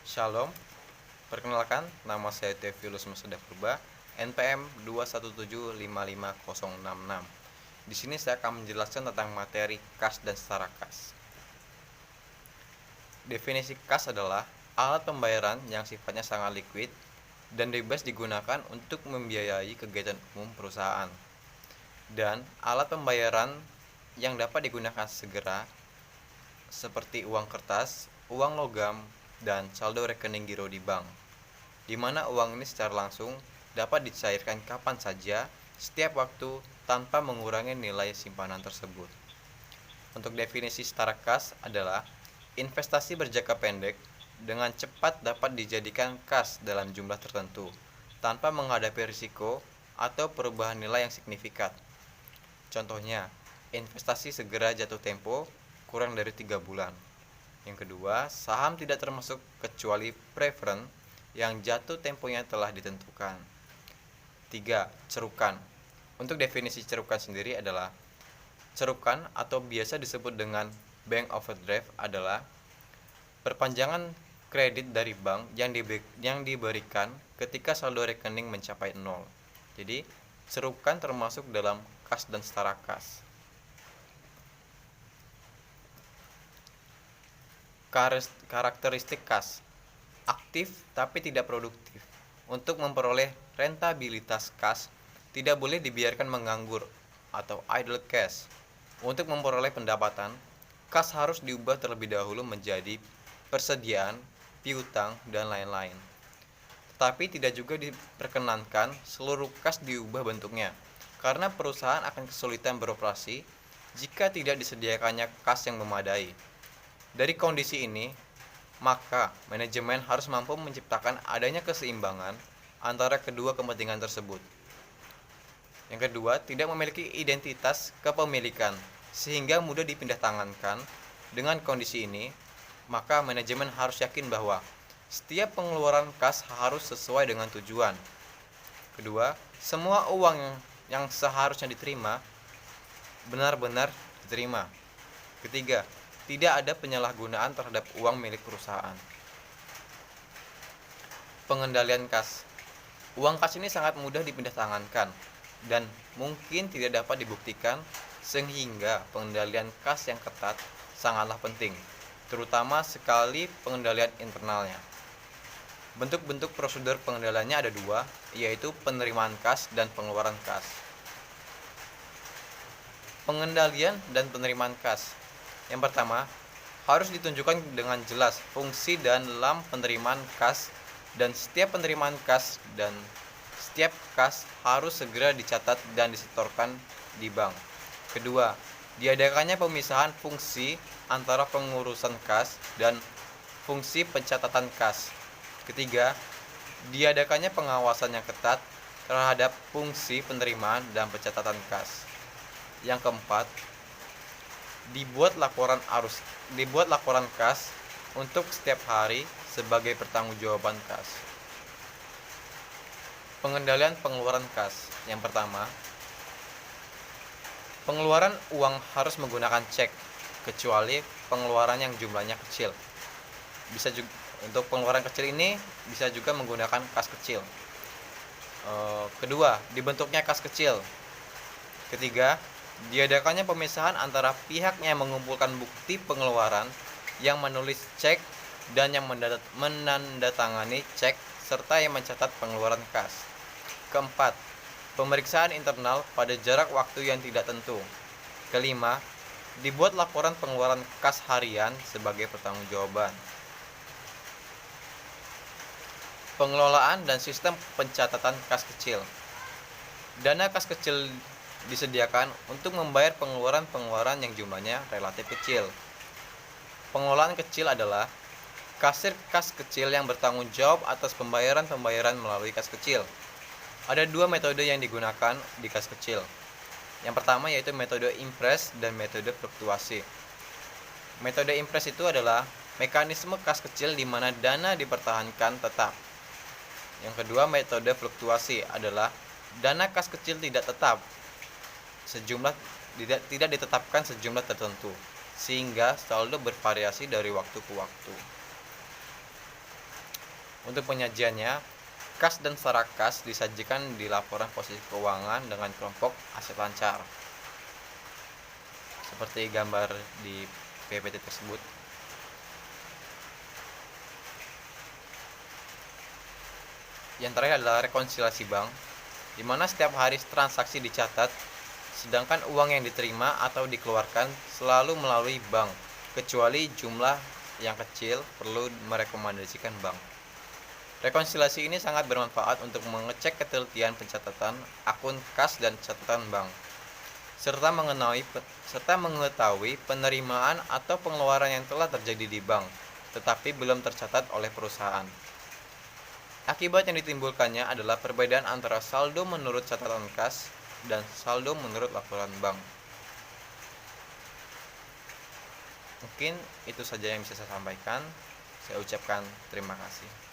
Shalom, perkenalkan nama saya Teofilus Maseda Purba, NPM 217555066. Di sini saya akan menjelaskan tentang materi kas dan setara kas. Definisi kas adalah alat pembayaran yang sifatnya sangat liquid dan bebas digunakan untuk membiayai kegiatan umum perusahaan. Dan alat pembayaran yang dapat digunakan segera seperti uang kertas, uang logam, dan saldo rekening giro di bank, di mana uang ini secara langsung dapat dicairkan kapan saja, setiap waktu, tanpa mengurangi nilai simpanan tersebut. Untuk definisi setara kas adalah investasi berjangka pendek dengan cepat dapat dijadikan kas dalam jumlah tertentu, tanpa menghadapi risiko atau perubahan nilai yang signifikan. Contohnya, investasi segera jatuh tempo kurang dari 3 bulan. Yang kedua, saham tidak termasuk kecuali preference yang jatuh temponya telah ditentukan. 3. Cerukan. Untuk definisi cerukan sendiri adalah cerukan atau biasa disebut dengan bank overdraft adalah perpanjangan kredit dari bank yang diberikan ketika saldo rekening mencapai 0. Jadi, cerukan termasuk dalam kas dan setara kas. Karakteristik kas: aktif tapi tidak produktif. Untuk memperoleh rentabilitas kas, tidak boleh dibiarkan menganggur atau idle cash. Untuk memperoleh pendapatan, kas harus diubah terlebih dahulu menjadi persediaan, piutang, dan lain-lain. Tetapi tidak juga diperkenankan seluruh kas diubah bentuknya, karena perusahaan akan kesulitan beroperasi jika tidak disediakannya kas yang memadai. Dari kondisi ini, maka manajemen harus mampu menciptakan adanya keseimbangan antara kedua kepentingan tersebut. Yang kedua, tidak memiliki identitas kepemilikan sehingga mudah dipindah tangankan. Dengan kondisi ini, maka manajemen harus yakin bahwa setiap pengeluaran kas harus sesuai dengan tujuan. Kedua, semua uang yang seharusnya diterima benar-benar diterima. Ketiga, tidak ada penyalahgunaan terhadap uang milik perusahaan. Pengendalian kas. Uang kas ini sangat mudah dipindah tangankan dan mungkin tidak dapat dibuktikan, sehingga pengendalian kas yang ketat sangatlah penting, terutama sekali pengendalian internalnya. Bentuk-bentuk prosedur pengendaliannya ada dua, yaitu penerimaan kas dan pengeluaran kas. Pengendalian dan penerimaan kas. Yang pertama, harus ditunjukkan dengan jelas fungsi dan dalam penerimaan kas, dan setiap penerimaan kas dan setiap kas harus segera dicatat dan disetorkan di bank. Kedua, diadakannya pemisahan fungsi antara pengurusan kas dan fungsi pencatatan kas. Ketiga, diadakannya pengawasan yang ketat terhadap fungsi penerimaan dan pencatatan kas. Yang keempat, dibuat laporan kas untuk setiap hari sebagai pertanggungjawaban kas. Pengendalian pengeluaran kas. Yang pertama, pengeluaran uang harus menggunakan cek, kecuali pengeluaran yang jumlahnya kecil. Bisa juga untuk pengeluaran kecil ini bisa juga menggunakan kas kecil. Kedua, dibentuknya kas kecil. Ketiga, diadakannya pemisahan antara pihaknya yang mengumpulkan bukti pengeluaran, yang menulis cek, dan yang menandatangani cek, serta yang mencatat pengeluaran kas. Keempat, pemeriksaan internal pada jarak waktu yang tidak tentu. Kelima, dibuat laporan pengeluaran kas harian sebagai pertanggungjawaban. Pengelolaan dan sistem pencatatan kas kecil. Dana kas kecil disediakan untuk membayar pengeluaran-pengeluaran yang jumlahnya relatif kecil. Pengelolaan kecil adalah kasir kas kecil yang bertanggung jawab atas pembayaran-pembayaran melalui kas kecil. Ada dua metode yang digunakan di kas kecil. Yang pertama yaitu metode impres dan metode fluktuasi. Metode impres itu adalah mekanisme kas kecil di mana dana dipertahankan tetap. Yang kedua, metode fluktuasi adalah dana kas kecil tidak ditetapkan sejumlah tertentu, sehingga saldo bervariasi dari waktu ke waktu. Untuk penyajiannya, kas dan setara kas disajikan di laporan posisi keuangan dengan kelompok aset lancar, seperti gambar di PPT tersebut. Yang terakhir adalah rekonsiliasi bank, di mana setiap hari transaksi dicatat, sedangkan uang yang diterima atau dikeluarkan selalu melalui bank, kecuali jumlah yang kecil perlu merekomendasikan bank. Rekonsiliasi ini sangat bermanfaat untuk mengecek ketelitian pencatatan akun kas dan catatan bank, serta mengetahui penerimaan atau pengeluaran yang telah terjadi di bank, tetapi belum tercatat oleh perusahaan. Akibat yang ditimbulkannya adalah perbedaan antara saldo menurut catatan kas dan saldo menurut laporan bank. Mungkin itu saja yang bisa saya sampaikan. Saya ucapkan terima kasih.